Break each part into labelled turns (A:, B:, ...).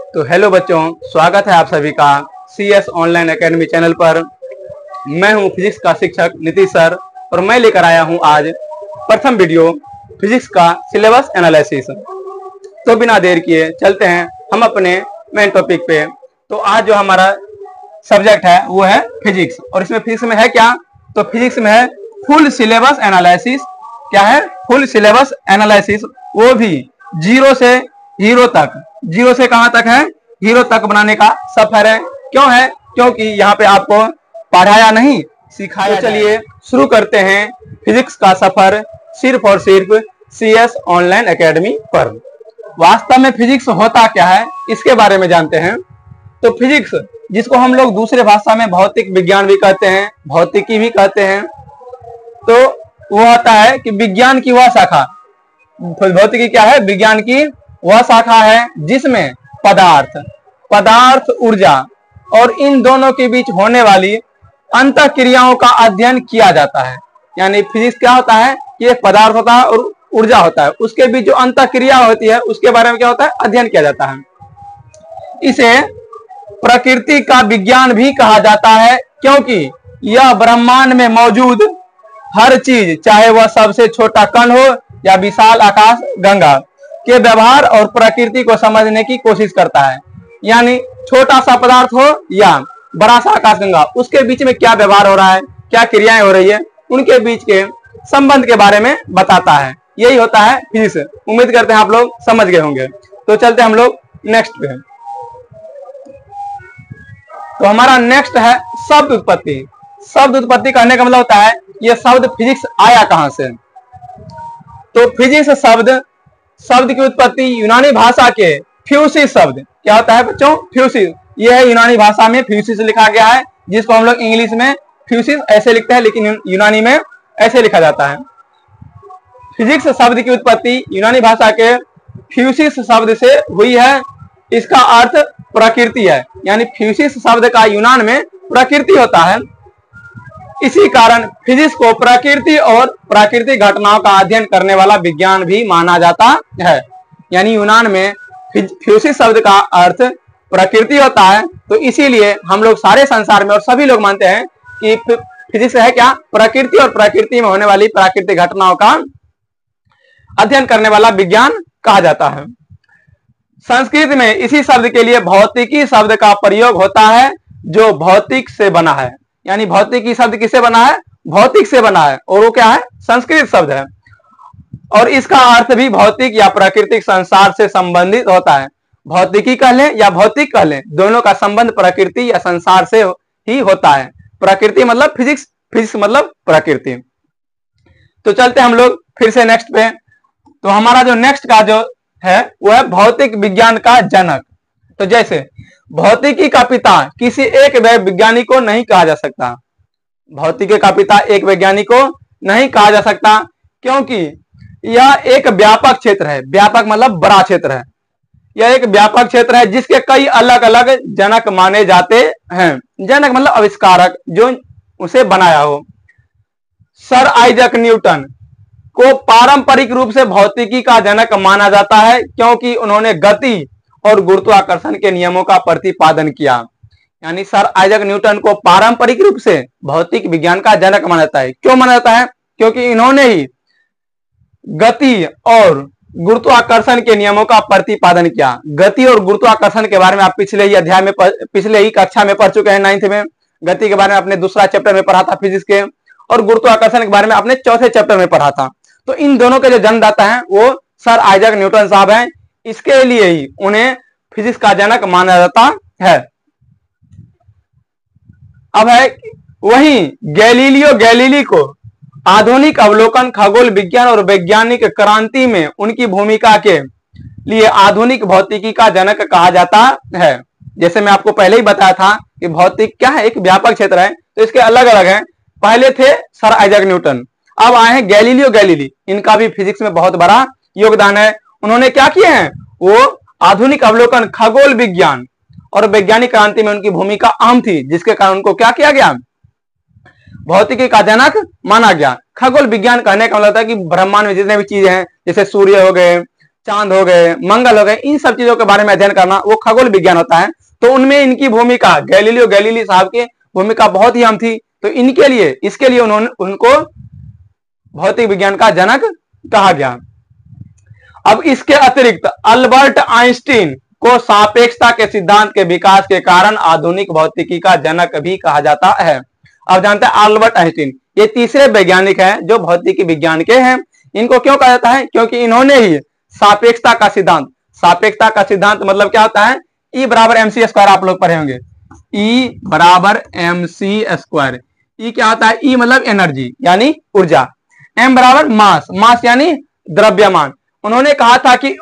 A: तो हेलो बच्चों, स्वागत है आप सभी का CS ऑनलाइन एकेडमी चैनल पर। मैं हूं फिजिक्स का शिक्षक नीतीश सर और मैं लेकर आया हूं आज प्रथम वीडियो फिजिक्स का सिलेबस एनालिसिस। तो बिना देर किए चलते हैं हम अपने मेन टॉपिक पे। तो आज जो हमारा सब्जेक्ट है वो है फिजिक्स, और इसमें फिजिक्स में है क्या? तो फिजिक्स में है फुल सिलेबस एनालिसिस। क्या है? फुल सिलेबस एनालिसिस, वो भी जीरो से हीरो तक। जीरो से कहां तक है? हीरो तक बनाने का सफर है। क्यों है? क्योंकि यहाँ पे आपको पढ़ाया नहीं, सिखाया। तो चलिए शुरू करते हैं फिजिक्स का सफर सिर्फ और सिर्फ CS ऑनलाइन एकेडमी पर। वास्तव में फिजिक्स होता क्या है इसके बारे में जानते हैं। तो फिजिक्स, जिसको हम लोग दूसरे भाषा में भौतिक विज्ञान भी कहते हैं, भौतिकी भी कहते हैं, तो वो होता है कि विज्ञान की वह शाखा। भौतिकी क्या है? विज्ञान की वह शाखा है जिसमें पदार्थ, ऊर्जा और इन दोनों के बीच होने वाली अंतःक्रियाओं का अध्ययन किया जाता है। यानी फिजिक्स क्या होता है? ये पदार्थ होता है और ऊर्जा होता है, उसके बीच जो अंतःक्रिया होती है उसके बारे में क्या होता है? अध्ययन किया जाता है। इसे प्रकृति का विज्ञान भी कहा जाता है, क्योंकि यह ब्रह्मांड में मौजूद हर चीज, चाहे वह सबसे छोटा कण हो या विशाल आकाश गंगा, के व्यवहार और प्रकृति को समझने की कोशिश करता है। यानी छोटा सा पदार्थ हो या बड़ा सा आकाश गंगा, उसके बीच में क्या व्यवहार हो रहा है, क्या क्रियाएं हो रही है, उनके बीच के संबंध के बारे में बताता है। यही होता है फिजिक्स। उम्मीद करते हैं आप लोग समझ गए होंगे। तो चलते हम लोग नेक्स्ट पे। तो हमारा नेक्स्ट है शब्द उत्पत्ति। शब्द उत्पत्ति कहने का मतलब होता है ये शब्द फिजिक्स आया कहां से। तो फिजिक्स शब्द की उत्पत्ति यूनानी भाषा के फ्यूसिस शब्द। क्या होता है बच्चों? फ्यूसिस। यह है यूनानी भाषा में फ्यूसिस लिखा गया है, जिसको हम लोग इंग्लिश में फ्यूसिस ऐसे लिखते हैं, लेकिन यूनानी में ऐसे लिखा जाता है। फिजिक्स शब्द की उत्पत्ति यूनानी भाषा के फ्यूसिस शब्द से हुई है। इसका अर्थ प्रकृति है, यानी फ्यूसिस शब्द का यूनान में प्रकृति होता है। इसी कारण फिजिक्स को प्रकृति और प्राकृतिक घटनाओं का अध्ययन करने वाला विज्ञान भी माना जाता है। यानी यूनान में फ्यूसिस शब्द का अर्थ प्रकृति होता है, तो इसीलिए हम लोग सारे संसार में और सभी लोग मानते हैं कि फिजिक्स है क्या? प्रकृति और प्रकृति में होने वाली प्राकृतिक घटनाओं का अध्ययन करने वाला विज्ञान कहा जाता है। संस्कृत में इसी शब्द के लिए भौतिकी शब्द का प्रयोग होता है, जो भौतिक से बना है। यानी भौतिकी शब्द किससे बना है? भौतिक से बना है, और वो क्या है? संस्कृत शब्द है। और इसका अर्थ भी भौतिक या प्राकृतिक संसार से संबंधित होता है। भौतिकी कह लें या भौतिक कह लें, दोनों का संबंध प्रकृति या संसार से ही होता है। प्रकृति मतलब फिजिक्स, फिजिक्स मतलब प्रकृति। तो चलते हम लोग फिर से नेक्स्ट पे। तो हमारा जो नेक्स्ट का जो है वो है भौतिक विज्ञान का जनक। तो जैसे भौतिकी का पिता किसी एक वैज्ञानिक को नहीं कहा जा सकता। भौतिकी का पिता एक वैज्ञानिक को नहीं कहा जा सकता, क्योंकि यह एक व्यापक क्षेत्र है। व्यापक मतलब बड़ा क्षेत्र है। यह एक व्यापक क्षेत्र है जिसके कई अलग अलग जनक माने जाते हैं। जनक मतलब आविष्कारक, जो उसे बनाया हो। सर आइजक न्यूटन को पारंपरिक रूप से भौतिकी का जनक माना जाता है, क्योंकि उन्होंने गति और गुरुत्वाकर्षण के नियमों का प्रतिपादन किया। यानी सर आइजक न्यूटन को पारंपरिक रूप से भौतिक विज्ञान का जनक माना जाता है। क्यों माना जाता है? क्योंकि इन्होंने ही गति और गुरुत्वाकर्षण के नियमों का प्रतिपादन किया। गति और गुरुत्वाकर्षण के बारे में आप पिछले ही कक्षा में पढ़ चुके हैं। 9th में गति के बारे में आपने दूसरा चैप्टर में पढ़ा था फिजिक्स के, और गुरुत्वाकर्षण के बारे में आपने चौथे चैप्टर में पढ़ा था। तो इन दोनों के जो जन्मदाता हैं वो सर आइजक न्यूटन साहब हैं। इसके लिए ही उन्हें फिजिक्स का जनक माना जाता है। अब है वहीं गैलीलियो गैलीली को आधुनिक अवलोकन, खगोल विज्ञान और वैज्ञानिक क्रांति में उनकी भूमिका के लिए आधुनिक भौतिकी का जनक कहा जाता है। जैसे मैं आपको पहले ही बताया था कि भौतिक क्या है? एक व्यापक क्षेत्र है, तो इसके अलग अलग हैं। पहले थे सर आइजक न्यूटन, अब आए हैं गैलीलियो गैलीली। इनका भी फिजिक्स में बहुत बड़ा योगदान है। उन्होंने क्या किए हैं? वो आधुनिक अवलोकन, खगोल विज्ञान और वैज्ञानिक क्रांति में उनकी भूमिका अहम थी, जिसके कारण उनको क्या किया गया? भौतिकी का जनक माना गया। खगोल विज्ञान कहने का मतलब होता है कि ब्रह्मांड में जितने भी चीजें हैं, जैसे सूर्य हो गए, चांद हो गए, मंगल हो गए, इन सब चीजों के बारे में अध्ययन करना वो खगोल विज्ञान होता है। तो उनमें इनकी भूमिका, गैलीलियो गैलीली साहब की भूमिका बहुत ही अहम थी। तो इनके लिए, इसके लिए उनको भौतिक विज्ञान का जनक कहा गया। अब इसके अतिरिक्त अल्बर्ट आइंस्टीन को सापेक्षता के सिद्धांत के विकास के कारण आधुनिक भौतिकी का जनक भी कहा जाता है। अब जानते हैं अल्बर्ट आइंस्टीन, ये तीसरे वैज्ञानिक हैं जो भौतिकी विज्ञान के हैं। इनको क्यों कहा जाता है? क्योंकि इन्होंने ही सापेक्षता का सिद्धांत, सापेक्षता का सिद्धांत मतलब क्या होता है? E बराबर एम सी स्क्वायर आप लोग पढ़े होंगे, E बराबर एम सी स्क्वायर। E क्या होता है? E मतलब एनर्जी यानी ऊर्जा, M बराबर मास, मास यानी द्रव्यमान। उन्होंने कहा था कि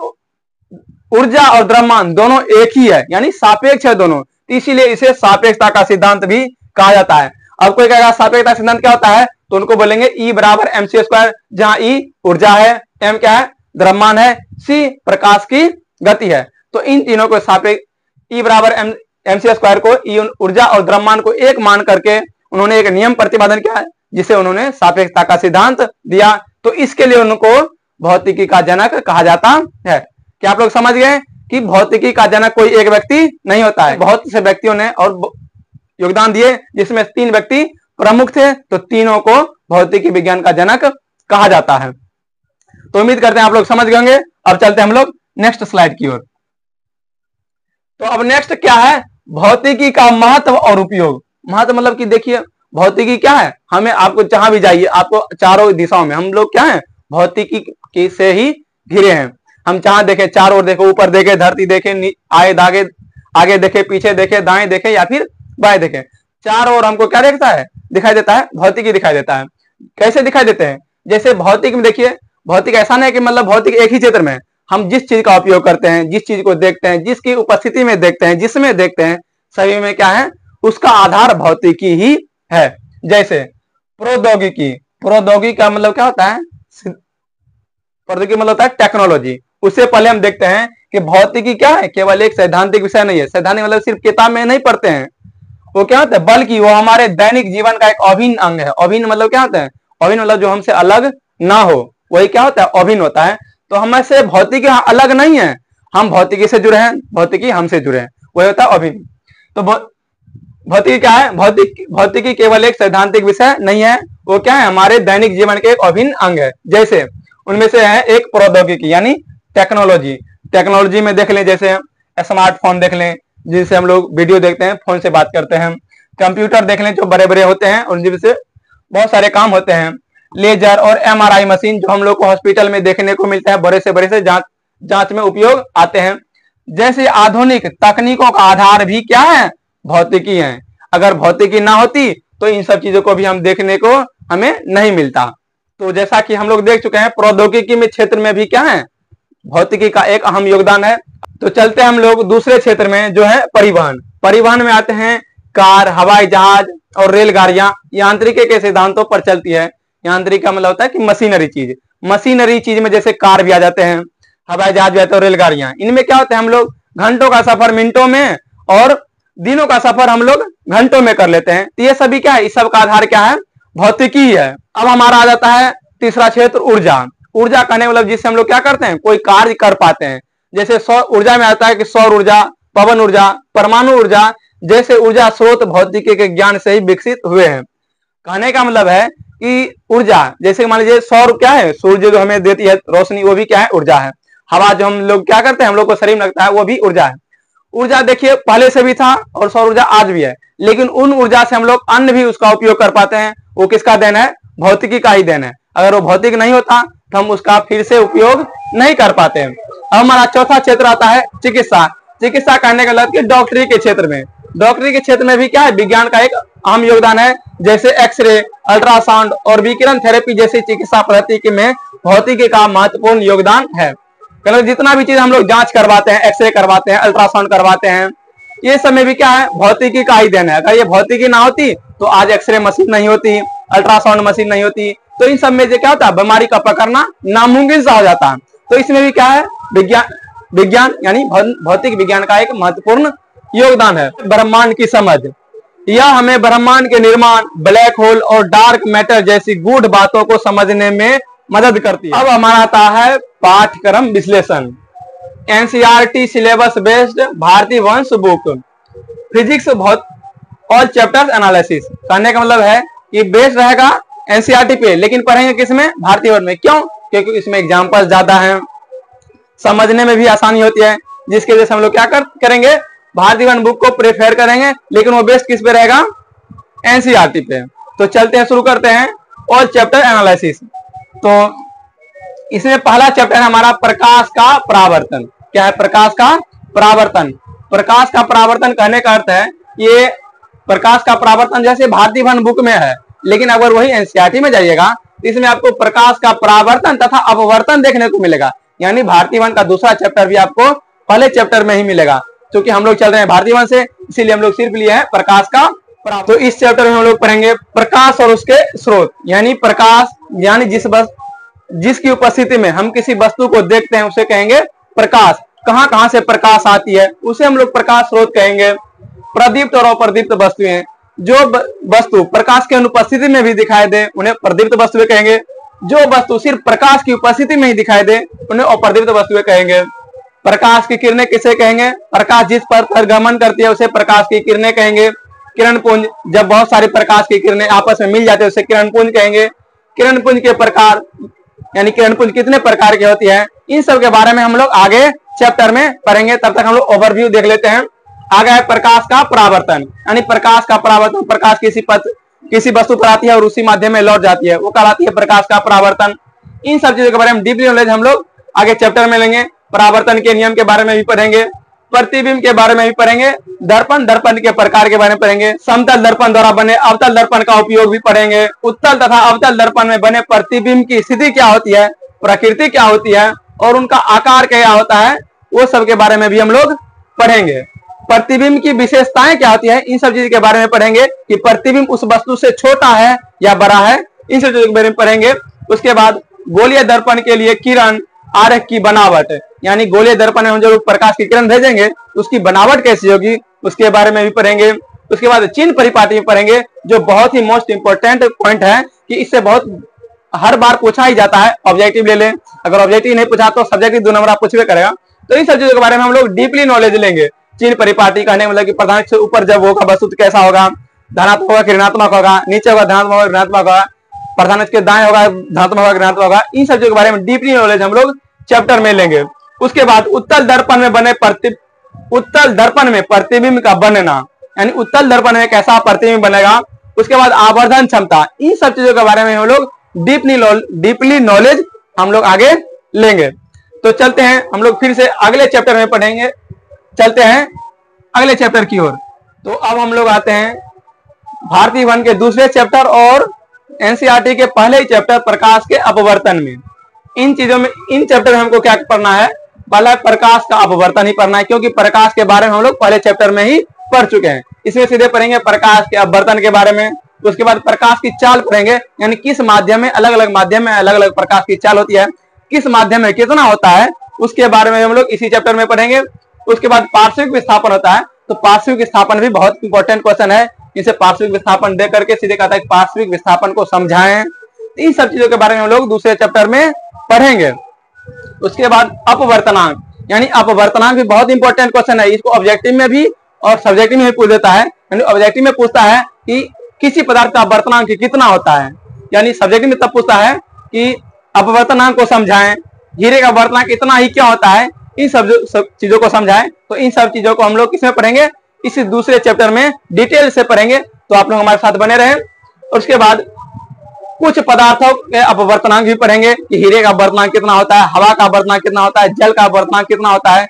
A: ऊर्जा और द्रव्यमान दोनों एक ही है, यानी सापेक्ष है दोनों, तो इसीलिए इसे सापेक्षता का सिद्धांत भी कहा जाता है। अब कोई कहेगा सापेक्षता सिद्धांत क्या होता है, तो उनको बोलेंगे E बराबर एम सी स्क्वायर, जहां E ऊर्जा है, M क्या है? द्रव्यमान है, C प्रकाश की गति है। तो इन तीनों को सापेक्ष E बराबर एम सी स्क्वायर को, E ऊर्जा और द्रव्यमान को एक मान करके उन्होंने एक नियम प्रतिपादन किया है, जिसे उन्होंने सापेक्षता का सिद्धांत दिया। तो इसके लिए उनको भौतिकी का जनक कहा जाता है। क्या आप लोग समझ गए कि भौतिकी का जनक कोई एक व्यक्ति नहीं होता है, बहुत से व्यक्तियों ने और योगदान दिए, जिसमें 3 व्यक्ति प्रमुख थे। तो तीनों को भौतिकी विज्ञान का जनक कहा जाता है। तो उम्मीद करते हैं आप लोग समझ गए होंगे। अब चलते हैं हम लोग नेक्स्ट स्लाइड की ओर। तो अब नेक्स्ट क्या है? भौतिकी का महत्व और उपयोग। महत्व मतलब कि देखिए भौतिकी क्या है, हमें, आपको जहां भी जाइए, आपको चारों दिशाओं में हम लोग क्या है? भौतिकी से ही घिरे हैं। हम जहां देखे, चारों ओर देखो, ऊपर देखे, धरती देखे, आगे देखे, पीछे देखे, दाएं देखे या फिर बाएं देखे, चारों ओर हमको क्या देखता है? दिखाई देता है, भौतिकी दिखाई देता है। कैसे दिखाई देते हैं? जैसे भौतिक में देखिए, भौतिक ऐसा नहीं कि मतलब भौतिक एक ही क्षेत्र में, हम जिस चीज का उपयोग करते हैं, जिस चीज को देखते हैं, जिसकी उपस्थिति में देखते हैं, जिसमें देखते हैं, सभी में क्या है? उसका आधार भौतिकी ही है। जैसे प्रौद्योगिकी, प्रौद्योगिकी का मतलब क्या होता है? प्रौद्योगिकी मतलब होता है टेक्नोलॉजी। उससे पहले हम देखते हैं कि भौतिकी क्या है? केवल एक सैद्धांतिक विषय नहीं है। सैद्धांतिक मतलब सिर्फ किताब में नहीं पढ़ते हैं, वो क्या होता है? बल्कि वो हमारे दैनिक जीवन का एक अभिन्न अंग है। अभिन्न मतलब क्या होता है? अभिन्न मतलब जो हमसे अलग ना हो, वही क्या होता है? अभिन्न होता है। तो हम से भौतिकी अलग नहीं है, हम भौतिकी से जुड़े हैं, भौतिकी हमसे जुड़े हैं, वही होता है अभिन्न। तो भौतिकी क्या है? भौतिकी केवल एक सैद्धांतिक विषय नहीं है, वो क्या है? हमारे दैनिक जीवन के एक अभिन्न अंग है। जैसे उनमें से है एक प्रौद्योगिकी यानी टेक्नोलॉजी। टेक्नोलॉजी में देख लें, जैसे स्मार्टफोन देख लें, जिनसे हम लोग वीडियो देखते हैं, फोन से बात करते हैं। कंप्यूटर देख लें, जो बड़े बड़े होते हैं और जिनसे बहुत सारे काम होते हैं। लेजर और MRI मशीन, जो हम लोग को हॉस्पिटल में देखने को मिलता है, बड़े से जांच में उपयोग आते हैं। जैसे आधुनिक तकनीकों का आधार भी क्या है? भौतिकी है। अगर भौतिकी ना होती तो इन सब चीजों को भी हम देखने को हमें नहीं मिलता। तो जैसा कि हम लोग देख चुके हैं, प्रौद्योगिकी में क्षेत्र में भी क्या है? भौतिकी का एक अहम योगदान है। तो चलते हैं हम लोग दूसरे क्षेत्र में, जो है परिवहन। परिवहन में आते हैं कार, हवाई जहाज और रेलगाड़ियां यांत्रिकी के सिद्धांतों पर चलती है। यांत्रिक का मतलब होता है कि मशीनरी चीज, मशीनरी चीज में जैसे कार भी आ जाते हैं, हवाई जहाज भी आते हैं, रेलगाड़ियां। इनमें क्या होता है? हम लोग घंटों का सफर मिनटों में और दिनों का सफर हम लोग घंटों में कर लेते हैं। तो ये सभी क्या है? इस सब का आधार क्या है? भौतिकी है। अब हमारा आ जाता है तीसरा क्षेत्र, ऊर्जा। ऊर्जा कहने मतलब जिससे हम लोग क्या करते हैं? कोई कार्य कर पाते हैं। जैसे सौर ऊर्जा में आता है कि सौर ऊर्जा, पवन ऊर्जा, परमाणु ऊर्जा जैसे ऊर्जा स्रोत भौतिकी के ज्ञान से ही विकसित हुए हैं। कहने का मतलब है कि ऊर्जा, जैसे मान लीजिए सौर क्या है? सूर्य जो हमें देती है रोशनी, वो भी क्या है? ऊर्जा है। हवा जो हम लोग क्या करते हैं, हम लोग को शरीर में लगता है, वो भी ऊर्जा है। ऊर्जा देखिए पहले से भी था और सौर ऊर्जा आज भी है, लेकिन उन ऊर्जा से हम लोग अन्य भी उसका उपयोग कर पाते हैं। वो किसका देन है? भौतिकी का ही देन है। अगर वो भौतिक नहीं होता तो हम उसका फिर से उपयोग नहीं कर पाते हैं। अब हमारा चौथा क्षेत्र आता है चिकित्सा। चिकित्सा करने का मतलब डॉक्टरी के क्षेत्र में, डॉक्टरी के क्षेत्र में भी क्या है? विज्ञान का एक अहम योगदान है। जैसे एक्सरे, अल्ट्रासाउंड और विकिरण थेरेपी जैसी चिकित्सा पद्धति में भौतिकी का महत्वपूर्ण योगदान है। मतलब जितना भी चीज हम लोग जांच करवाते हैं, एक्सरे करवाते हैं, अल्ट्रासाउंड करवाते हैं, ये सब में भी क्या है? भौतिकी का ही देन है। अगर ये भौतिकी ना होती तो आज एक्सरे मशीन नहीं होती, अल्ट्रासाउंड मशीन नहीं होती, तो इन सब में जो क्या होता है? बीमारी का पकड़ना नामुमकिन सा हो जाता है। तो इसमें भी क्या है? विज्ञान यानी भौतिक विज्ञान का एक महत्वपूर्ण योगदान है। ब्रह्मांड की समझ, यह हमें ब्रह्मांड के निर्माण, ब्लैक होल और डार्क मैटर जैसी गूढ़ बातों को समझने में मदद करती है। अब हमारा आता है पाठ्यक्रम विश्लेषण। एनसीईआरटी सिलेबस बेस्ड भारतीय वंश बुक फिजिक्स बहुत ऑल चैप्टर्स एनालिसिस। कहने का मतलब है कि बेस्ड रहेगा एनसीईआरटी पे, लेकिन पढ़ेंगे किसमें? भारतीय वंश में। क्यों? क्योंकि इसमें एग्जाम्पल ज्यादा है, समझने में भी आसानी होती है, जिसकी वजह से हम लोग क्या करेंगे? भारतीय वंश बुक को प्रेफर करेंगे, लेकिन वो बेस्ड किस पे रहेगा? एनसीईआरटी पे। तो चलते हैं, शुरू करते हैं ऑल चैप्टर एनालिसिस। तो इसमें पहला चैप्टर है हमारा प्रकाश का परावर्तन। क्या है? प्रकाश का परावर्तन। प्रकाश का परावर्तन कहने का अर्थ है ये प्रकाश का परावर्तन जैसे भारतीय वंश बुक में है, लेकिन अगर वही एनसीईआरटी में जाइएगा तो इसमें आपको प्रकाश का परावर्तन तथा अपवर्तन देखने को मिलेगा। यानी भारतीय वंश का दूसरा चैप्टर भी आपको पहले चैप्टर में ही मिलेगा। क्योंकि हम लोग चल रहे हैं भारतीय वंश से, इसीलिए हम लोग सिर्फ लिए हैं प्रकाश का। तो इस चैप्टर में हम लोग पढ़ेंगे प्रकाश और उसके स्रोत। यानी प्रकाश यानी जिसकी उपस्थिति में हम किसी वस्तु को देखते हैं उसे कहेंगे प्रकाश। कहां कहां से प्रकाश आती है उसे हम लोग प्रकाश स्रोत कहेंगे। प्रदीप्त और अप्रदीप्त वस्तुएं, जो वस्तु प्रकाश की अनुपस्थिति में भी दिखाई दे उन्हें प्रदीप्त वस्तुएं कहेंगे। जो वस्तु सिर्फ प्रकाश की उपस्थिति में ही दिखाई दे उन्हें अप्रदीप्त वस्तुएं कहेंगे। प्रकाश की किरणें किसे कहेंगे? प्रकाश जिस पर परिगमन करती है उसे प्रकाश की किरणें कहेंगे। किरण पुंज, जब बहुत सारी प्रकाश की किरणें आपस में मिल जाती है उसे किरण पुंज कहेंगे। किरण पुंज के प्रकार यानी किरण पुंज कितने प्रकार की होती है, इन सब के बारे में हम लोग आगे चैप्टर में पढ़ेंगे। तब तक हम लोग ओवरव्यू देख लेते हैं। आगे है प्रकाश का परावर्तन। यानी प्रकाश का परावर्तन, प्रकाश किसी वस्तु पर आती है और उसी माध्यम में लौट जाती है, वो कहलाती है प्रकाश का परावर्तन। इन सब चीजों के बारे में डीपली नॉलेज हम लोग आगे चैप्टर में लेंगे। परावर्तन के नियम के बारे में भी पढ़ेंगे, प्रतिबिंब के बारे में भी पढ़ेंगे, दर्पण के प्रकार के बारे में पढ़ेंगे, समतल दर्पण द्वारा बने अवतल दर्पण का उपयोग भी पढ़ेंगे, उत्तल तथा अवतल दर्पण में बने प्रतिबिंब की स्थिति क्या होती है, प्रकृति क्या होती है और उनका आकार क्या होता है, वो सब के बारे में भी हम लोग पढ़ेंगे। प्रतिबिंब की विशेषताएं क्या होती है, इन सब चीज के बारे में पढ़ेंगे कि प्रतिबिंब उस वस्तु से छोटा है या बड़ा है, इन सब चीजों के बारे में पढ़ेंगे। उसके बाद गोलीय दर्पण के लिए किरण आरेख की बनावट, यानी गोलीय दर्पण में हम जो प्रकाश की किरण भेजेंगे उसकी बनावट कैसी होगी उसके बारे में भी पढ़ेंगे। उसके बाद चिन्ह परिपाटी में पढ़ेंगे, जो बहुत ही मोस्ट इंपोर्टेंट पॉइंट है कि इससे बहुत हर बार पूछा ही जाता है। ऑब्जेक्टिव ले लें, अगर ऑब्जेक्टिव नहीं पूछा तो सब्जेक्टिव 2 नंबर आप पूछबे करेगा। तो इन सब चीजों के बारे में हम लोग डीपली नॉलेज लेंगे। चिन्ह परिपाटी कहने मतलब कि प्रधान से ऊपर जब होगा वस्तु कैसा होगा, धनात्मक होगा ऋणात्मक होगा, नीचे होगा धनात्मक होगा ऋणात्मक होगा, प्रधान के दाएं होगा धनात्मक होगा ऋणात्मक होगा, इन सब चीजों के बारे में डीपली नॉलेज हम लोग चैप्टर में लेंगे। उसके बाद उत्तल दर्पण में प्रतिबिंब का बनना, यानी उत्तल दर्पण में कैसा प्रतिबिंब बनेगा। उसके बाद आवर्धन क्षमता, इन सब चीजों के बारे में हम लोग डीपली नॉलेज हम लोग आगे लेंगे। तो चलते हैं हम लोग फिर से अगले चैप्टर में पढ़ेंगे, चलते हैं अगले चैप्टर की ओर। तो अब हम लोग आते हैं भारतीय वंश के दूसरे चैप्टर और एनसीईआरटी के पहले ही चैप्टर प्रकाश के अपवर्तन में। इन चैप्टर में हमको क्या पढ़ना है? पहला प्रकाश का अपवर्तन ही पढ़ना है, क्योंकि प्रकाश के बारे में हम लोग पहले चैप्टर में ही पढ़ चुके हैं। इसमें सीधे पढ़ेंगे प्रकाश के अपवर्तन के बारे में। उसके बाद प्रकाश की चाल पढ़ेंगे, यानी किस माध्यम में अलग अलग प्रकाश की चाल होती है, किस माध्यम में कितना होता है, उसके बारे में हम लोग इसी चैप्टर में पढ़ेंगे। उसके बाद पार्श्विक विस्थापन होता है, तो पार्श्विक विस्थापन भी बहुत इंपॉर्टेंट क्वेश्चन है। इसे पार्श्विक विस्थापन दे करके सीधे कहता है पार्श्विक विस्थापन को समझाएं। इन सब चीजों के बारे में हम लोग दूसरे चैप्टर में पढ़ेंगे। उसके बाद अपवर्तनांक, यानी अपवर्तनांक भी बहुत इंपॉर्टेंट क्वेश्चन है। इसको ऑब्जेक्टिव में भी और सब्जेक्टिव में भी पूछ देता है। यानी ऑब्जेक्टिव में पूछता है कि किसी पदार्थ का अपवर्तनांक कितना होता है, यानी सब्जेक्टिव में तब पूछता है कि अपवर्तनांक को समझाएं, हीरे का अपवर्तनांक इतना ही क्या होता है, इन सब चीजों को समझाएं। तो इन सब चीजों को हम लोग किसमें पढ़ेंगे? इसी दूसरे चैप्टर में डिटेल से पढ़ेंगे। तो आप लोग हमारे साथ बने रहें। और उसके बाद कुछ पदार्थों के अपवर्तनांक भी पढ़ेंगे कि हीरे का अपवर्तनांक कितना होता है, हवा का अपवर्तनांक कितना होता है, जल का अपवर्तनांक कितना होता है,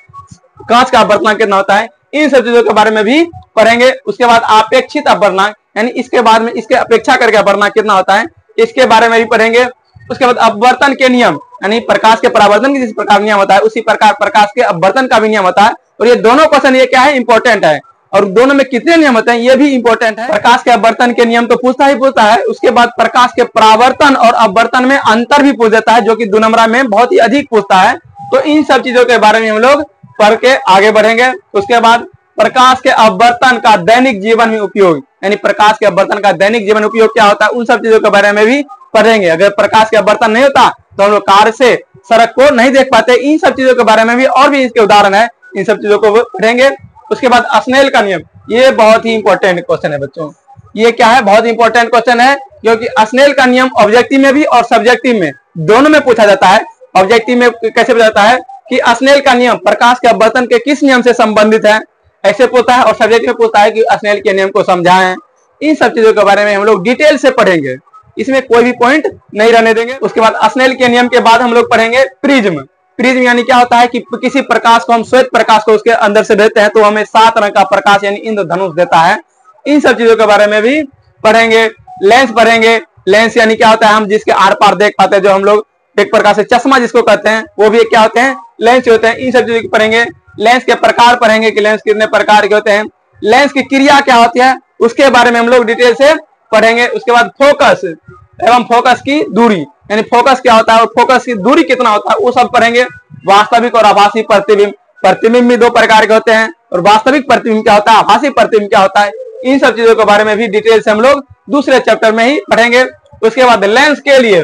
A: कांच का अपवर्तनांक कितना होता है, इन सब चीजों के बारे में भी पढ़ेंगे। उसके बाद अपेक्षित अपवर्तनांक, यानी इसके बाद में इसके अपेक्षा करके अपवर्तनांक कितना होता है, इसके बारे में भी पढ़ेंगे। उसके बाद अपवर्तन के नियम, यानी प्रकाश के परावर्तन के जिस प्रकार नियम होता है उसी प्रकार प्रकाश के अपवर्तन का भी नियम होता है। और ये दोनों क्वेश्चन ये क्या है, इंपॉर्टेंट है। और दोनों में कितने नियम होते हैं ये भी इंपॉर्टेंट है। प्रकाश के अपवर्तन के नियम तो पूछता है। उसके बाद प्रकाश के परावर्तन और अपवर्तन में अंतर भी पूछ देता है, जो कि 2 नंबर में बहुत ही अधिक पूछता है। तो इन सब चीजों के बारे में हम लोग पढ़ के आगे बढ़ेंगे। उसके बाद प्रकाश के अपवर्तन का दैनिक जीवन में उपयोग, यानी प्रकाश के अपवर्तन का दैनिक जीवन उपयोग क्या होता है, उन सब चीजों के बारे में भी पढ़ेंगे। अगर प्रकाश के अपवर्तन नहीं होता तो हम लोग कार से सड़क को नहीं देख पाते। इन सब चीजों के बारे में भी और भी इसके उदाहरण है, इन सब चीजों को पढ़ेंगे। उसके बाद स्नेल का नियम, ये बहुत ही इंपॉर्टेंट क्वेश्चन है बच्चों। ये क्या है, बहुत इंपॉर्टेंट क्वेश्चन है, क्योंकि स्नेल का नियम ऑब्जेक्टिव में भी और सब्जेक्टिव में दोनों में पूछा जाता है। ऑब्जेक्टिव में कैसे पूछा जाता है कि स्नेल का नियम प्रकाश के अपवर्तन के किस नियम से संबंधित है, ऐसे पूछता है। और सब्जेक्टिव में पूछता है कि स्नेल के नियम को समझाएं। इन सब चीजों के बारे में हम लोग डिटेल से पढ़ेंगे, इसमें कोई भी पॉइंट नहीं रहने देंगे। उसके बाद स्नेल के नियम के बाद हम लोग पढ़ेंगे प्रिज्म। प्रिज्म यानी क्या होता है कि किसी प्रकाश को हम श्वेत प्रकाश को उसके अंदर से देते हैं तो हमें 7 रंग का प्रकाश यानी इंद्रधनुष देता है। इन सब चीजों के बारे में भी पढ़ेंगे। लेंस पढ़ेंगे, लेंस यानी क्या होता है, हम जिसके आर पार देख पाते हैं, जो हम लोग एक प्रकार से चश्मा जिसको कहते हैं, वो भी क्या होते हैं, लेंस होते हैं। इन सब चीजों की पढ़ेंगे। लेंस के प्रकार पढ़ेंगे कि लेंस कितने प्रकार के होते हैं, लेंस की क्रिया क्या होती है, उसके बारे में हम लोग डिटेल से पढ़ेंगे। उसके बाद फोकस एवं फोकस की दूरी, यानी फोकस क्या होता है और फोकस की दूरी कितना होता है, वो सब पढ़ेंगे। वास्तविक और आभासी प्रतिबिंब, प्रतिबिंब भी 2 प्रकार के होते हैं, और वास्तविक प्रतिबिंब क्या होता है, आभासी प्रतिबिंब क्या होता है, इन सब चीजों के बारे में भी डिटेल से हम लोग दूसरे चैप्टर में ही पढ़ेंगे। उसके बाद लेंस के लिए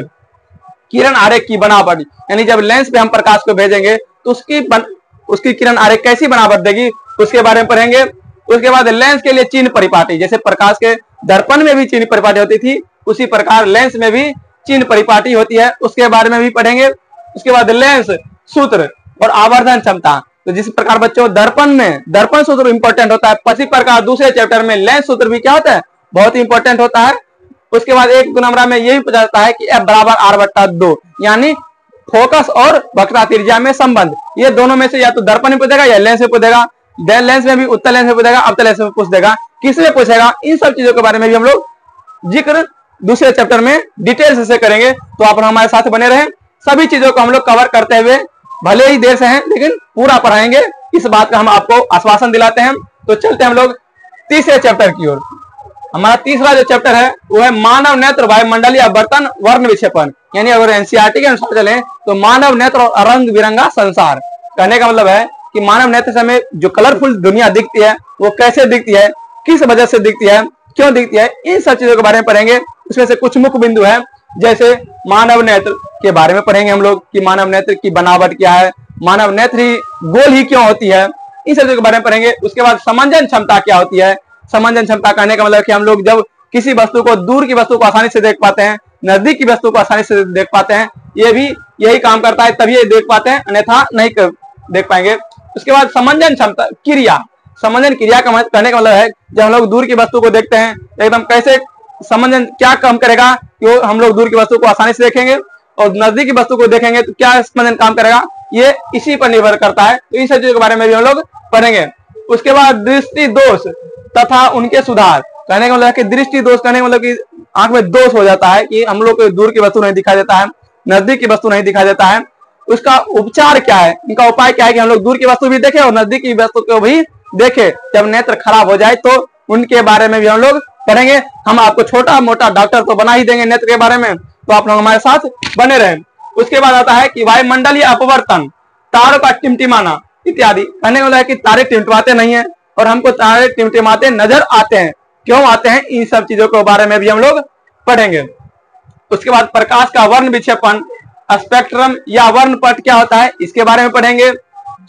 A: किरण आरेख की बनावट, यानी जब लेंस पे हम प्रकाश को भेजेंगे तो उसकी किरण आरेख कैसी बनावट देगी, उसके बारे में पढ़ेंगे। उसके बाद लेंस के लिए चिन्ह परिपाटी, जैसे प्रकाश के दर्पण में भी चिन्ह परिपाटी होती थी, उसी प्रकार लेंस में भी चिन्ह परिपाटी होती है, उसके बारे में भी पढ़ेंगे। उसके बाद लेंस सूत्र और आवर्धन क्षमता, तो जिस प्रकार बच्चों दर्पण में दर्पण सूत्र इंपॉर्टेंट होता है, इसी प्रकार दूसरे चैप्टर में लेंस सूत्र भी क्या होता है, बहुत इंपॉर्टेंट होता है। उसके बाद 1 नंबर में यही पूछा जाता है कि F बराबर R/2, यानी फोकस और वक्रता त्रिज्या में संबंध, ये दोनों में से या तो दर्पण में पूछेगा या लेंस में पूछेगा। लेंस में भी उत्तल लेंस में पूछेगा, अवतल लेंस में पूछ देगा, किस में पूछेगा, इन सब चीजों के बारे में भी हम लोग जिक्र दूसरे चैप्टर में डिटेल से करेंगे। तो आप हमारे साथ बने रहें, सभी चीजों को हम लोग कवर करते हुए, भले ही देर से हैं लेकिन पूरा पढ़ाएंगे, इस बात का हम आपको आश्वासन दिलाते हैं। तो चलते हैं हम लोग तीसरे चैप्टर की ओर। हमारा तीसरा जो चैप्टर है वो है मानव नेत्र वायुमंडलीय आवर्तन वर्ण विक्षेपण, यानी अगर एनसीईआरटी के अनुसार चले तो मानव नेत्र और रंग बिरंगा संसार। कहने का मतलब है कि मानव नेत्र से हमें जो कलरफुल दुनिया दिखती है वो कैसे दिखती है, किस वजह से दिखती है, क्यों दिखती है, इन सब चीजों के बारे में पढ़ेंगे। उसमें से कुछ मुख्य बिंदु है, जैसे मानव नेत्र के बारे में पढ़ेंगे हम लोग कि मानव नेत्र की बनावट क्या है, मानव नेत्र ही गोल ही क्यों होती है, इन सब चीजों के बारे में पढ़ेंगे। उसके बाद समंजन क्षमता क्या होती है। समंजन क्षमता कहने का मतलब कि हम लोग जब किसी वस्तु को, दूर की वस्तु को आसानी से देख पाते हैं, नजदीक की वस्तु को आसानी से देख पाते हैं, ये भी यही काम करता है, तभी ये देख पाते हैं, अन्यथा नहीं देख पाएंगे। उसके बाद समंजन क्षमता क्रिया, समंजन क्रिया का कहने का मतलब है जब हम लोग दूर की वस्तु को देखते हैं एकदम कैसे समंजन क्या काम करेगा, कि हम लोग दूर की वस्तु को आसानी से देखेंगे और नजदीक की वस्तु को देखेंगे तो क्या समंजन काम करेगा, ये इसी पर निर्भर करता है। तो इन सब चीजों के बारे में भी हम लोग पढ़ेंगे। उसके बाद दृष्टि दोष तथा उनके सुधार, कहने का मतलब है कि दृष्टि दोष कहने का मतलब कि आंख में दोष हो जाता है कि हम लोग को दूर की वस्तु नहीं दिखाई देता है, नजदीक की वस्तु नहीं दिखाई देता है, उसका उपचार क्या है, इनका उपाय क्या है कि हम लोग दूर की वस्तु भी देखें और नजदीक की वस्तु को भी देखें। जब नेत्र खराब हो जाए तो उनके बारे में भी हम लोग पढ़ेंगे। हम आपको छोटा मोटा डॉक्टर तो बना ही देंगे नेत्र के बारे में, तो आप लोग हमारे साथ बने रहें। उसके बाद आता है कि वायुमंडलीय अपवर्तन, तारों का टिमटिमाना इत्यादि। कहने का मतलब है कि तारे टिमटिमाते नहीं है और हमको तारे टिमटिमाते नजर आते हैं, क्यों आते हैं, इन सब चीजों के बारे में भी हम लोग पढ़ेंगे। उसके बाद प्रकाश का वर्ण विक्षेपण, स्पेक्ट्रम या वर्णपट क्या होता है, इसके बारे में पढ़ेंगे।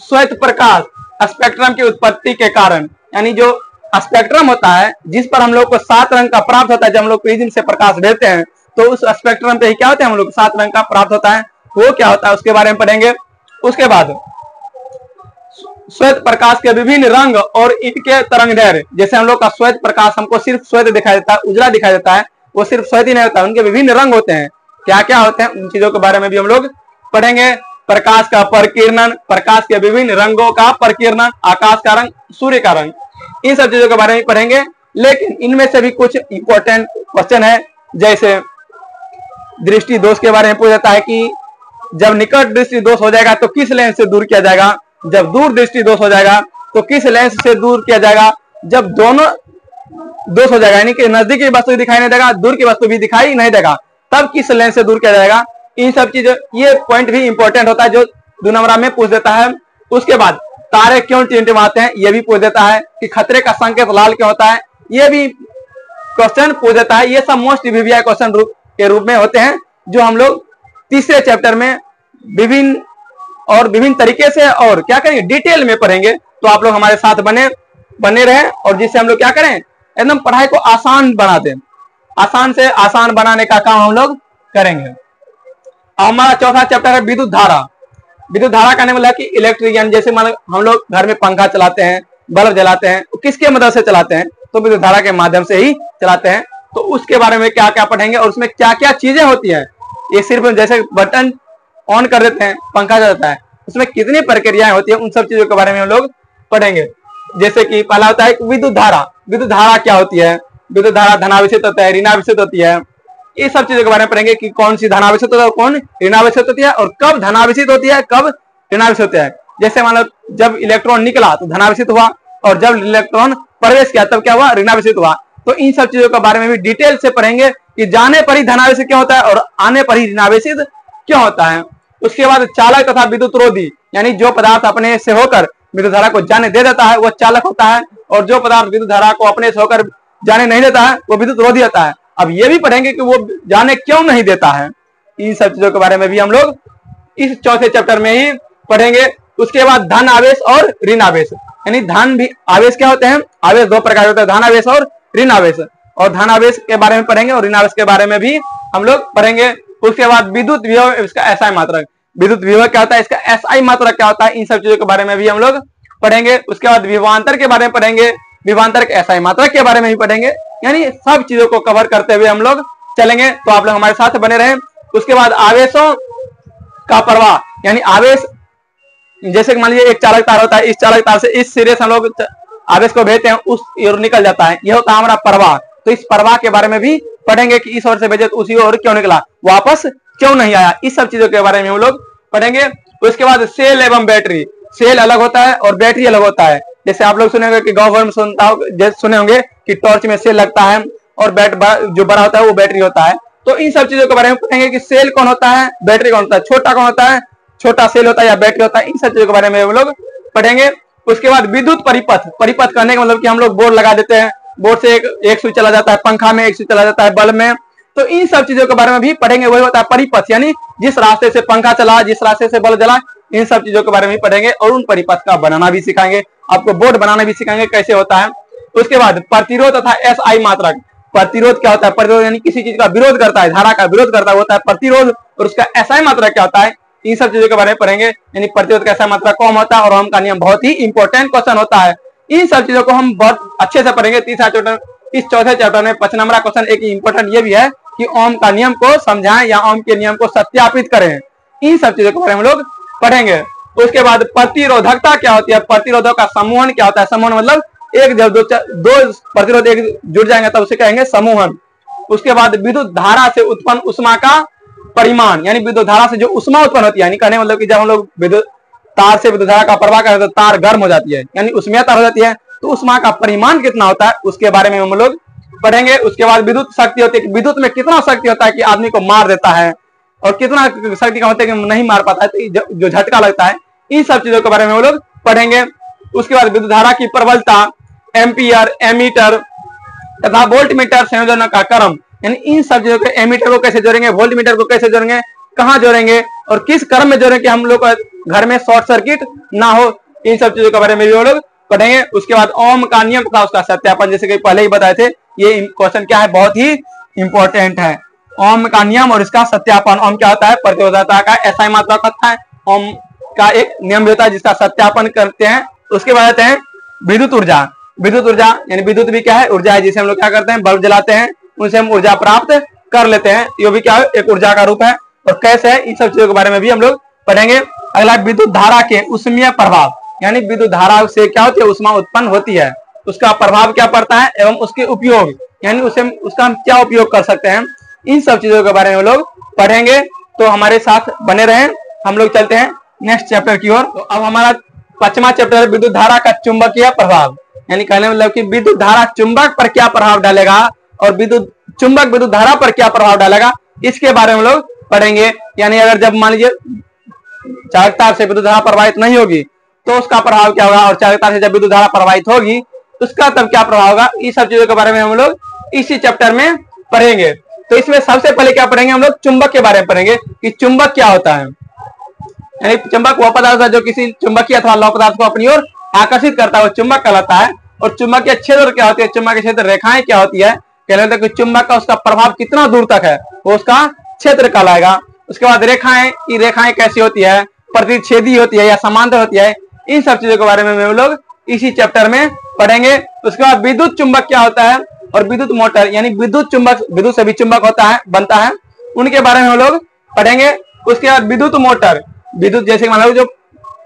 A: श्वेत प्रकाश स्पेक्ट्रम की उत्पत्ति के कारण, यानी जो स्पेक्ट्रम होता है जिस पर हम लोग को 7 रंग का प्राप्त होता है, जब हम लोग प्रिज्म से प्रकाश देते हैं तो उस स्पेक्ट्रम पे ही क्या होता है, हम लोग 7 रंग का प्राप्त होता है, वो क्या होता है उसके बारे में पढ़ेंगे। उसके बाद श्वेत प्रकाश के विभिन्न रंग और इनके तरंगदैर्घ्य, जैसे हम लोग का श्वेत प्रकाश हमको सिर्फ श्वेत दिखाई देता है, उजला दिखाई देता है, वो सिर्फ श्वेत ही नहीं होता है, उनके विभिन्न रंग होते हैं, क्या क्या होते हैं, उन चीजों के बारे में भी हम लोग पढ़ेंगे। प्रकाश का परिकिरणन, प्रकाश के विभिन्न रंगों का परिकिरणन, आकाश का रंग, सूर्य का रंग, इन सब चीजों के बारे में पढ़ेंगे। लेकिन इनमें से भी कुछ इंपॉर्टेंट क्वेश्चन है, जैसे दृष्टि दोष के बारे में पूछा जाता है कि जब निकट दृष्टि दोष हो जाएगा तो किस लेंस से दूर किया जाएगा, जब दूर दृष्टि दोष हो जाएगा तो किस लेंस से दूर किया जाएगा, जब दोनों दोष हो जाएगा यानी कि नजदीक की वस्तु दिखाई नहीं देगा, दूर की वस्तु भी दिखाई नहीं देगा, तब किस लेंस से दूर किया जाएगा। इन सब चीजें, ये पॉइंट भी इंपॉर्टेंट होता है जो 2 नंबर में पूछ देता है। उसके बाद तारे क्यों टिमटिमाते हैं, ये भी पूछ देता है कि खतरे का संकेत लाल क्यों होता है, ये भी क्वेश्चन पूछ देता है। ये सब मोस्ट वीवीआई क्वेश्चन के रूप में होते हैं जो हम लोग तीसरे चैप्टर में विभिन्न तरीके से और क्या करेंगे, डिटेल में पढ़ेंगे। तो आप लोग हमारे साथ बने रहें और जिससे हम लोग क्या करें, एकदम पढ़ाई को आसान बना दें। आसान से आसान बनाने का काम हम लोग करेंगे। हमारा चौथा चैप्टर है विद्युत धारा। विद्युत धारा कहने वाला है कि इलेक्ट्रिक, यानी जैसे मान हम लोग घर में पंखा चलाते हैं, बल्ब जलाते हैं, तो किसके मदद से चलाते हैं, तो विद्युत धारा के माध्यम से ही चलाते हैं। तो उसके बारे में क्या क्या पढ़ेंगे और उसमें क्या क्या चीजें होती है। ये सिर्फ जैसे बटन ऑन कर देते हैं, पंखा चलता है, उसमें कितनी प्रक्रियाएं होती है, उन सब चीजों के बारे में हम लोग पढ़ेंगे। जैसे कि पहला होता है विद्युत धारा। विद्युत धारा क्या होती है, विद्युत धारा धनावेशित होता है, ऋणावेशित होती है, ये सब चीजों के बारे में पढ़ेंगे कि कौन सी धनावेशित होती है, कौन ऋणावेशित होती है और कब धनावेशित होती है, कब ऋणावेशित होता है। जैसे मान लो जब इलेक्ट्रॉन निकला तो धनावेशित हुआ और जब इलेक्ट्रॉन प्रवेश किया तब क्या हुआ, ऋणावेशित हुआ। तो इन सब चीजों के बारे में भी डिटेल से पढ़ेंगे कि जाने पर ही धनावेशित क्यों होता है और आने पर ही ऋणावेशित क्यों होता है। उसके बाद चालक तथा विद्युत रोधी, यानी जो पदार्थ अपने से होकर विद्युत धारा को जाने दे देता है वो चालक होता है, और जो पदार्थ विद्युत धारा को अपने से होकर जाने नहीं देता है वो विद्युत रोधी होता है। अब ये भी पढ़ेंगे कि वो जाने क्यों नहीं देता है। इन सब चीजों के बारे में भी हम लोग इस चौथे चैप्टर में ही पढ़ेंगे। उसके बाद धन आवेश और ऋण आवेश, यानी धन भी आवेश क्या होते हैं, आवेश दो प्रकार होते हैं, धन आवेश और ऋण आवेश। और धन आवेश के बारे में पढ़ेंगे और ऋण आवेश के बारे में भी हम लोग पढ़ेंगे। उसके बाद विद्युत विभव, इसका एसआई मात्रक, विद्युत विभव क्या होता है, इसका एसआई मात्रक क्या होता है, इन सब चीजों के बारे में भी हम लोग पढ़ेंगे। उसके बाद विभवांतर के बारे में पढ़ेंगे, विभवांतर के एसआई मात्रक के बारे में भी पढ़ेंगे। यानी सब चीजों को कवर करते हुए हम लोग चलेंगे। तो आप लोग हमारे साथ बने रहें। उसके बाद आवेशों का प्रवाह, यानी आवेश, जैसे मान लीजिए एक चालक तार होता है, इस चालक तार से इस सिरे से हम लोग आवेश को भेजते हैं, उस ओर निकल जाता है, यह होता है हमारा प्रवाह। तो इस प्रवाह के बारे में भी पढ़ेंगे कि इस ओर से भेजे तो उसी ओर क्यों निकला, वापस क्यों नहीं आया, इस सब चीजों के बारे में हम लोग पढ़ेंगे। उसके बाद सेल एवं बैटरी, सेल अलग होता है और बैटरी अलग होता है। जैसे आप लोग सुने होंगे कि गाँव भर में सुने होंगे कि टॉर्च में सेल लगता है और जो बड़ा होता है वो बैटरी होता है। तो इन सब चीजों के बारे में पढ़ेंगे कि सेल कौन होता है, बैटरी कौन होता है, छोटा कौन होता है, छोटा सेल होता है या बैटरी होता है, इन सब चीजों के बारे में हम लोग पढ़ेंगे। उसके बाद विद्युत परिपथ, परिपथ करने का मतलब कि हम लोग बोर्ड लगा देते हैं, बोर्ड से एक स्विच चला जाता है, पंखा में एक स्विच चला जाता है, बल्ब में, तो इन सब चीजों के बारे में भी पढ़ेंगे। वही होता है परिपथ, यानी जिस रास्ते से पंखा चला, जिस रास्ते से बल्ब जला, इन सब चीजों के बारे में भी पढ़ेंगे और उन परिपथ का बनाना भी सिखाएंगे, आपको बोर्ड बनाना भी सिखाएंगे कैसे होता है। उसके बाद प्रतिरोध तथा एसआई मात्रक, प्रतिरोध क्या होता है, प्रतिरोध यानी किसी चीज का विरोध करता है, धारा का विरोध करता है, होता है प्रतिरोध, और उसका एसआई मात्रक क्या होता है, इन सब चीजों के बारे में पढ़ेंगे। यानी प्रतिरोध का एसआई मात्रक कौन होता है और ओम का नियम बहुत ही इंपॉर्टेंट क्वेश्चन होता है। इन सब चीजों को हम बहुत अच्छे से पढ़ेंगे। तीसरा चैप्टर, इस चौथे चैप्टर में 5 नंबर क्वेश्चन एक इंपॉर्टेंट ये भी है कि ओम का नियम को समझाएं या ओम के नियम को सत्यापित करें। इन सब चीजों के बारे में हम लोग पढ़ेंगे। उसके बाद प्रतिरोधकता क्या होती है, प्रतिरोधक का समूहन क्या होता है, समूहन मतलब एक जब दो प्रतिरोध एक जुड़ जाएंगे तब उसे कहेंगे समूहन। उसके बाद विद्युत धारा से उत्पन्न उष्मा का परिमाण, यानी विद्युत धारा से जो उष्मा उत्पन्न होती है, यानी कहने मतलब कि जब हम लोग विद्युत तार से विद्युत धारा का प्रवाह करते हैं तो तार गर्म हो जाती है, यानी उष्मीयता हो जाती है, तो उष्मा का परिमाण कितना होता है उसके बारे में हम लोग पढ़ेंगे। उसके बाद विद्युत शक्ति होती है, विद्युत में कितना शक्ति होता है कि आदमी को मार देता है और कितना शक्ति का होता है कि नहीं मार पाता है, तो जो झटका लगता है, इन सब चीजों के बारे में हम लोग पढ़ेंगे। उसके बाद विद्युत धारा की प्रबलता, एम्पियर, एमीटर तथा वोल्टमीटर संयोजन का क्रम, यानी इन सब चीजों के, एमीटर को कैसे जोड़ेंगे, वोल्टमीटर को कैसे जोड़ेंगे, कहाँ जोड़ेंगे और किस क्रम में जोड़ेंगे कि हम लोग घर में शॉर्ट सर्किट ना हो, इन सब चीजों के बारे में भी हम लोग पढ़ेंगे। उसके बाद ओम का नियम तथा उसका सत्यापन, जैसे कि पहले ही बताए थे, ये क्वेश्चन क्या है, बहुत ही इंपॉर्टेंट है। ओम का नियम और इसका सत्यापन, ओम क्या होता है, प्रतिरोधकता का एसआई मात्रक होता है, ओम का एक नियम भी होता है जिसका सत्यापन करते हैं। उसके बाद आते हैं विद्युत ऊर्जा। विद्युत ऊर्जा यानी विद्युत भी क्या है, ऊर्जा है, जिसे हम लोग क्या करते हैं, बल्ब जलाते हैं, उनसे हम ऊर्जा प्राप्त कर लेते हैं, ये भी क्या है, एक ऊर्जा का रूप है और कैसे है, इन सब चीजों के बारे में भी हम लोग पढ़ेंगे। अगला विद्युत धारा के उष्मीय प्रभाव, यानी विद्युत धारा से क्या होती है, उष्मा उत्पन्न होती है, उसका प्रभाव क्या पड़ता है एवं उसके उपयोग, यानी उसका हम क्या उपयोग कर सकते हैं, इन सब चीजों के बारे में हम लोग पढ़ेंगे। तो हमारे साथ बने रहें। हम लोग चलते हैं नेक्स्ट चैप्टर की ओर। तो अब हमारा 5वां चैप्टर है विद्युत धारा का चुंबकीय प्रभाव, यानी कहने मतलब कि विद्युत धारा चुंबक पर क्या प्रभाव डालेगा और चुंबक विद्युत धारा पर क्या प्रभाव डालेगा, इसके बारे में हम लोग पढ़ेंगे। यानी अगर जब मान लीजिए चालक तार से विद्युत धारा प्रवाहित नहीं होगी तो उसका प्रभाव क्या होगा, और चालक तार से जब विद्युत धारा प्रवाहित होगी उसका तब क्या प्रभाव होगा, इस सब चीजों के बारे में हम लोग इसी चैप्टर में पढ़ेंगे। तो इसमें सबसे पहले क्या पढ़ेंगे हम लोग, चुंबक के बारे में पढ़ेंगे कि चुंबक क्या होता है। यानी चुंबक वह पदार्थ है जो किसी चुंबकीय अथवा लौह पदार्थ को अपनी ओर आकर्षित करता है, वो चुंबक कहलाता है। और चुंबकीय क्षेत्र क्या होती है, चुंबकीय क्षेत्र रेखाएं क्या होती है, कहलाता है कि चुंबक का उसका प्रभाव कितना दूर तक है वो उसका क्षेत्र कहलाएगा। उसके बाद रेखाएं, की रेखाएं कैसी होती है, प्रतिच्छेदी होती है या समांतर होती है, इन सब चीजों के बारे में हम लोग इसी चैप्टर में पढ़ेंगे। उसके बाद विद्युत चुंबक क्या होता है और विद्युत मोटर, यानी विद्युत चुंबक, विद्युत से भी चुंबक होता है, बनता है, उनके बारे में हम लोग पढ़ेंगे। उसके बाद विद्युत मोटर, विद्युत जैसे मान लो जो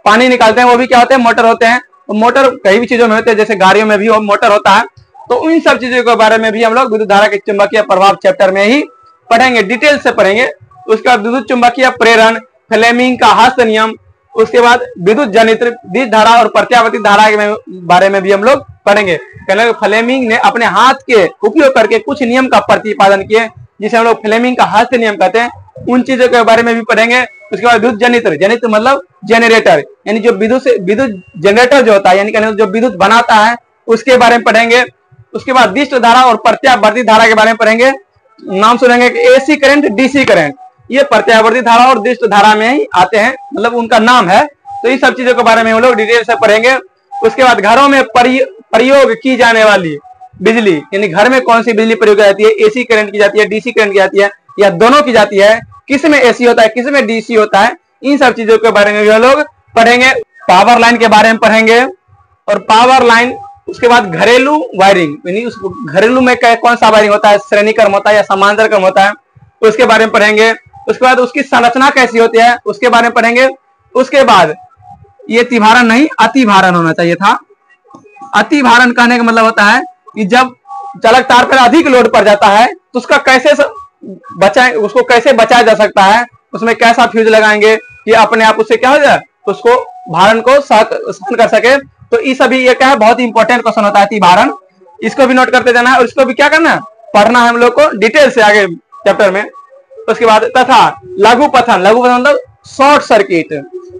A: पानी निकालते हैं वो भी क्या होते हैं, मोटर होते हैं। तो मोटर कई भी चीजों में होते हैं, जैसे गाड़ियों में भी वो मोटर होता है। तो इन सब चीजों के बारे में भी हम लोग विद्युत धारा के चुंबकीय प्रभाव चैप्टर में ही पढ़ेंगे, डिटेल से पढ़ेंगे। उसके बाद विद्युत चुंबकीय प्रेरण, फ्लेमिंग का हस्त नियम, उसके बाद विद्युत जनित्र, विद्युत धारा और प्रत्यावर्ती धारा के बारे में भी हम लोग पढ़ेंगे। फ्लेमिंग ने अपने हाथ के उपयोग करके कुछ नियम का प्रतिपादन किए, जिसे हम लोग फ्लेमिंग का हस्त नियम कहते हैं, उन चीजों के बारे में भी पढ़ेंगे। उसके बाद विद्युत जनित्र, जनित्र मतलब जनरेटर, यानी जो विद्युत जनरेटर जो होता है, यानी जो विद्युत बनाता है, उसके बारे में पढ़ेंगे। उसके बाद दिष्ट धारा और प्रत्यावर्ती धारा के बारे में पढ़ेंगे। नाम सुनेंगे कि एसी करंट, डीसी करंट, ये प्रत्यावर्ती धारा और दिष्ट धारा में ही आते हैं, मतलब उनका नाम है। तो इन सब चीजों के बारे में हम लोग डिटेल से पढ़ेंगे। उसके बाद घरों में प्रयोग की जाने वाली बिजली, यानी घर में कौन सी बिजली प्रयोग की जाती है, एसी करंट की जाती है, डीसी करंट की जाती है, या दोनों की जाती है, किस में एसी होता है, किस में डीसी होता है, इन सब चीजों के बारे में भी हम लोग पढ़ेंगे। पावर लाइन के बारे में पढ़ेंगे। और पावर लाइन, उसके बाद घरेलू वायरिंग, यानी उस घरेलू में कौन सा वायरिंग होता है, श्रेणी क्रम होता है या समांतर क्रम होता है, उसके बारे में पढ़ेंगे। उसके बाद उसकी संरचना कैसी होती है, उसके बारे में पढ़ेंगे। उसके बाद ये तिभारण नहीं, अतिभारण होना चाहिए था। अतिभारण कहने का मतलब होता है कि जब चालक तार पर अधिक लोड पड़ जाता है तो उसका कैसे बचाएं, उसको कैसे बचाया जा सकता है, उसमें कैसा फ्यूज लगाएंगे कि अपने आप उससे क्या हो जाए, उसको भारण को सहन कर सके। तो ये सभी ये क्या है, बहुत इंपॉर्टेंट क्वेश्चन होता है अतिभारण, इसको भी नोट करते जाना है और इसको भी क्या करना है, पढ़ना है हम लोग को डिटेल से आगे चैप्टर में। उसके बाद तथा लघु पथन, लघु पथन मतलब शॉर्ट सर्किट,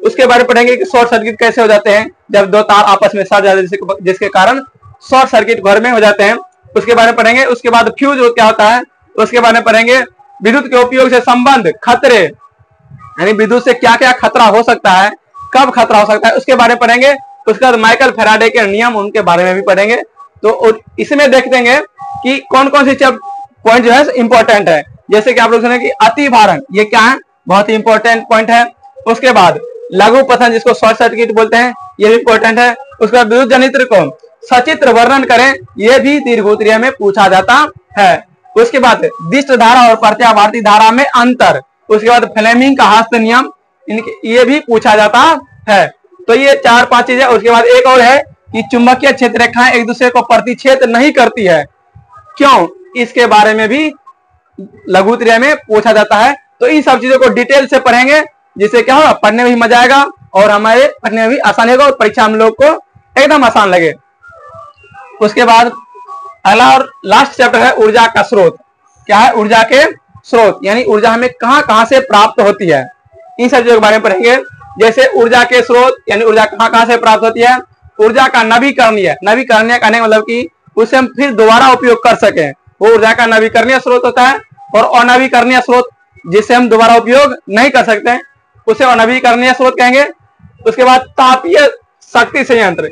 A: उसके बारे में पढ़ेंगे कि शॉर्ट सर्किट कैसे हो जाते हैं, जब दो तार आपस में सट जाते हैं जिसके कारण शॉर्ट सर्किट घर में हो जाते हैं, उसके बारे में पढ़ेंगे। उसके बाद फ्यूज क्या होता है, उसके बारे में पढ़ेंगे। विद्युत के उपयोग से संबंध, खतरे, यानी विद्युत से क्या क्या खतरा हो सकता है, कब खतरा हो सकता है, उसके बारे में पढ़ेंगे। उसके बाद माइकल फैराडे के नियम, उनके बारे में भी पढ़ेंगे। तो इसमें देख देंगे कि कौन कौन से पॉइंट जो है इंपॉर्टेंट है। जैसे कि आप लोग सुने कि अतिभारण, ये क्या है, बहुत ही इंपॉर्टेंट पॉइंट है। उसके बाद लघु पथन, जिसको शॉर्ट सर्किट बोलते हैं, ये भी इंपॉर्टेंट है। उसके बाद विद्युत जनित्र को सचित्र वर्णन करें, यह भी दीर्घोत्तरीय में पूछा जाता है। उसके बाद दिष्ट धारा और प्रत्यावर्ती धारा में अंतर, उसके बाद फ्लेमिंग का हस्त नियम, ये भी पूछा जाता है। तो ये 4-5 चीजें। उसके बाद एक और है कि चुंबकीय क्षेत्र रेखाएं एक दूसरे को प्रतिच्छेद नहीं करती है, क्यों, इसके बारे में भी लघुत्तरीय में पूछा जाता है। तो इन सब चीजों को डिटेल से पढ़ेंगे, जिससे क्या होगा, पढ़ने में भी मजा आएगा और हमारे पढ़ने में भी आसानी होगा और परीक्षा हम लोग को एकदम आसान लगे। उसके बाद अगला और लास्ट चैप्टर है ऊर्जा का स्रोत। क्या है, ऊर्जा के स्रोत, यानी ऊर्जा हमें कहां कहां से प्राप्त होती है, इन सब चीजों के बारे में पढ़ेंगे। जैसे ऊर्जा के स्रोत, यानी ऊर्जा कहां कहां से प्राप्त होती है। ऊर्जा का नवीकरणीय, नवीकरणीय कहने का मतलब कि उसे हम फिर दोबारा उपयोग कर सके, वो ऊर्जा का नवीकरणीय स्रोत होता है। और अनवीकरणीय स्रोत, जिसे हम दोबारा उपयोग नहीं कर सकते हैं, उसे अनवीकरणीय स्रोत कहेंगे। उसके बाद तापीय शक्ति संयंत्र,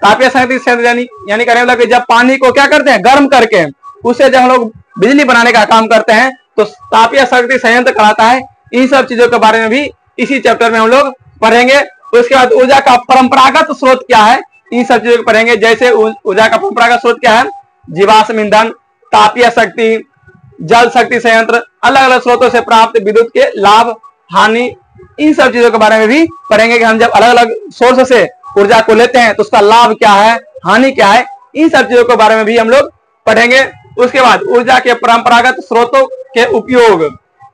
A: तापीय शक्ति संयंत्र यानी कहने मतलब कि जब पानी को क्या करते हैं, गर्म करके उसे जब हम लोग बिजली बनाने का काम करते हैं तो तापीय शक्ति संयंत्र कहलाता है। इन सब चीजों के बारे में भी इसी चैप्टर में हम लोग पढ़ेंगे। उसके बाद ऊर्जा का परंपरागत स्रोत क्या है, इन सब चीजों को पढ़ेंगे। जैसे ऊर्जा का परंपरागत स्रोत क्या है, जीवाश्म ईंधन, तापीय शक्ति, जल शक्ति संयंत्र, अलग अलग स्रोतों से प्राप्त विद्युत के लाभ हानि, इन सब चीजों के बारे में भी पढ़ेंगे कि हम जब अलग अलग सोर्स से ऊर्जा को लेते हैं तो उसका लाभ क्या है, हानि क्या है, इन सब चीजों के बारे में भी हम लोग पढ़ेंगे। उसके बाद ऊर्जा के परंपरागत स्रोतों के उपयोग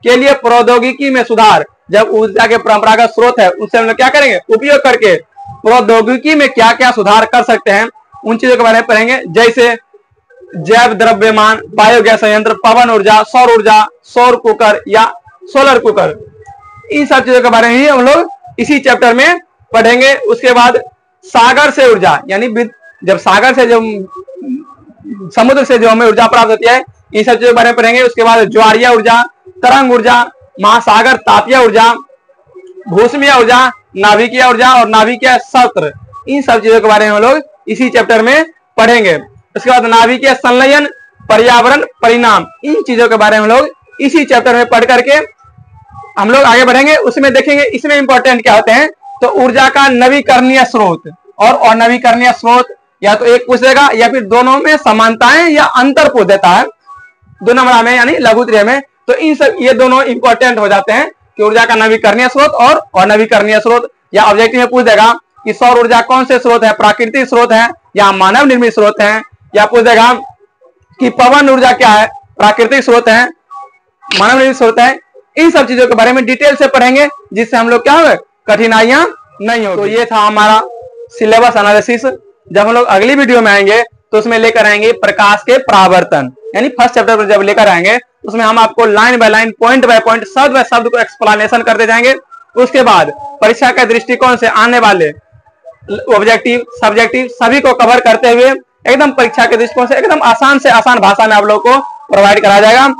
A: के लिए प्रौद्योगिकी में सुधार, जब ऊर्जा के परंपरागत स्रोत है उससे हम लोग क्या करेंगे, उपयोग करके प्रौद्योगिकी में क्या क्या सुधार कर सकते हैं, उन चीजों के बारे में पढ़ेंगे। जैसे जैव द्रव्यमान, बायोगैस संयंत्र, पवन ऊर्जा, सौर कुकर या सोलर कुकर, इन सब चीजों के बारे में ही हम लोग इसी चैप्टर में पढ़ेंगे। उसके बाद सागर से ऊर्जा, यानी जब सागर से, जब समुद्र से जो हमें ऊर्जा प्राप्त होती है, इन सब चीजों के बारे में पढ़ेंगे। उसके बाद ज्वारीय ऊर्जा, तरंग ऊर्जा, महासागर तापीय ऊर्जा, भूस्मीय ऊर्जा, नाभिकीय ऊर्जा और नाभिकीय शस्त्र, इन सब चीजों के बारे में हम लोग इसी चैप्टर में पढ़ेंगे। उसके बाद नाभिकीय संलयन, पर्यावरण परिणाम, इन चीजों के बारे में हम लोग इसी चैप्टर में पढ़ करके हम लोग आगे बढ़ेंगे। उसमें देखेंगे इसमें इंपॉर्टेंट क्या होते हैं, तो ऊर्जा का नवीकरणीय स्रोत और अनवीकरणीय स्रोत, या तो एक पूछ देगा या फिर दोनों में समानताएं या अंतर पूछ देता है, 2 नंबर में यानी लघुत्तरीय में। तो इन सब ये दोनों इंपॉर्टेंट हो जाते हैं कि ऊर्जा का नवीकरणीय स्रोत और अनवीकरणीय स्रोत। या ऑब्जेक्टिव में पूछ देगा कि सौर ऊर्जा कौन से स्रोत है, प्राकृतिक स्रोत है या मानव निर्मित स्रोत है। या पूछ देगा कि पवन ऊर्जा क्या है, प्राकृतिक स्रोत है, मानव निर्मित स्रोत है। इन सब चीजों के बारे में डिटेल से पढ़ेंगे, जिससे हम लोग क्या हो कठिनाइयां नहीं हो। तो ये था हमारा सिलेबस एनालिसिस। जब हम लोग अगली वीडियो में आएंगे तो उसमें लेकर आएंगे प्रकाश के परावर्तन, यानी फर्स्ट चैप्टर पर जब लेकर आएंगे उसमें हम आपको line by line, point by point, शब्द बाय शब्द को एक्सप्लेनेशन करते जाएंगे। उसके बाद परीक्षा के दृष्टिकोण से आने वाले ऑब्जेक्टिव, सब्जेक्टिव सभी को कवर करते हुए एकदम परीक्षा के दृष्टिकोण से एकदम आसान से आसान भाषा में आप लोगों को प्रोवाइड कराया जाएगा।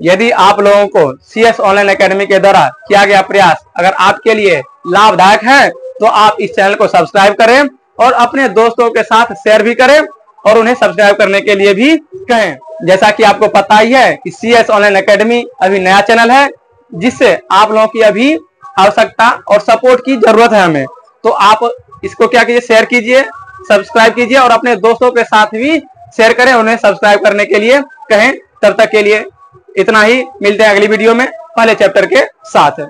A: यदि आप लोगों को CS ऑनलाइन एकेडमी के द्वारा किया गया प्रयास अगर आपके लिए लाभदायक है तो आप इस चैनल को सब्सक्राइब करें और अपने दोस्तों के साथ शेयर भी करें और उन्हें सब्सक्राइब करने के लिए भी कहें। जैसा कि आपको पता ही है कि CS ऑनलाइन एकेडमी अभी नया चैनल है, जिससे आप लोगों की अभी आवश्यकता और सपोर्ट की जरूरत है हमें। तो आप इसको क्या कीजिए, शेयर कीजिए, सब्सक्राइब कीजिए और अपने दोस्तों के साथ भी शेयर करें, उन्हें सब्सक्राइब करने के लिए कहें। तब तक के लिए इतना ही, मिलते हैं अगली वीडियो में पहले चैप्टर के साथ।